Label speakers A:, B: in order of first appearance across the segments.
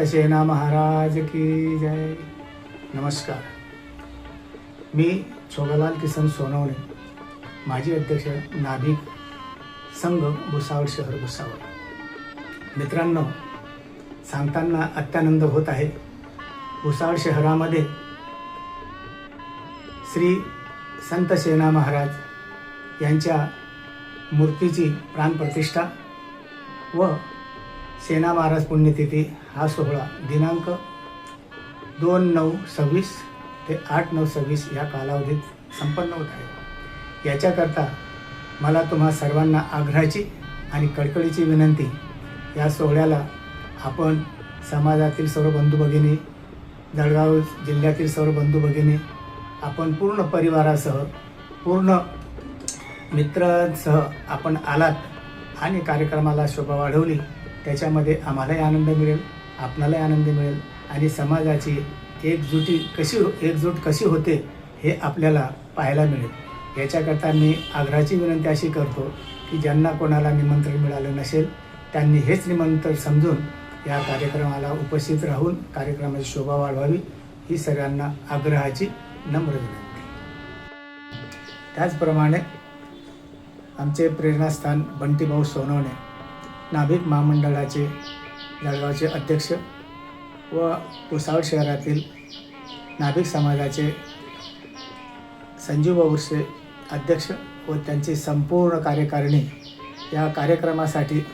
A: सेना महाराज की जय। नमस्कार, मी छोगालाल किसन सोनवणे, माजी अध्यक्ष नाभिक संघ भुसावळ शहर भुसावळ। मित्रांनो, सांगताना अत्यानंद होत आहे। भुसावळ शहरामध्ये श्री संत सेना महाराज यांच्या मूर्तीची प्राणप्रतिष्ठा व सेना महाराज पुण्यतिथी हा सोहळा दिनांक 2/9/26 ते 8/9/26 या कालावधीत संपन्न होत आहे। याच्याकरता मला तुम्हा सर्वांना आग्रहाची आणि कळकळीची विनंती, या सोहळ्याला आपण समाजातील सर्व बंधू भगिनी, जळगाव जिल्ह्यातील सर्व बंधू भगिनी, आपण पूर्ण परिवारासह, पूर्ण मित्रांसह आपण आलात आणि कार्यक्रमाला शोभा वाढवली, त्याच्यामध्ये आम्हालाही आनंद मिळेल, आपणालाही आनंद मिळेल आणि समाजाची एकजूट कशी होते हे आपल्याला पाहायला मिळेल। याच्याकरता मी आग्रहाची विनंती अशी करतो की ज्यांना कोणाला निमंत्रण मिळालं नसेल त्यांनी हेच निमंत्रण समजून या कार्यक्रमाला उपस्थित राहून कार्यक्रमाची शोभा वाढवावी, ही सर्वांना आग्रहाची नम्र विनंती। त्याचप्रमाणे आमचे प्रेरणास्थान बंटीभाऊ सोनवणे, नाभिक महामंडळाचे जळगावचे अध्यक्ष व भुसावळ शहरातील नाभिक समाजाचे संजीव उर्से अध्यक्ष व त्यांची संपूर्ण कार्यकारिणी या कार्यक्रमासाठी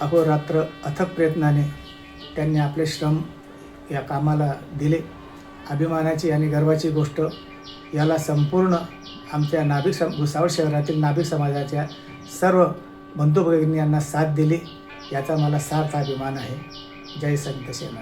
A: अहोरात्र अथक प्रयत्नाने त्यांनी आपले श्रम या कामाला दिले। अभिमानाची आणि गर्वाची गोष्ट, याला संपूर्ण आमच्या भुसावळ शहरातील नाभिक समाजाच्या सर्व बंधू भगिनी यांना साथ दिली, याचा मला सार्थ अभिमान आहे। जय संत सेना।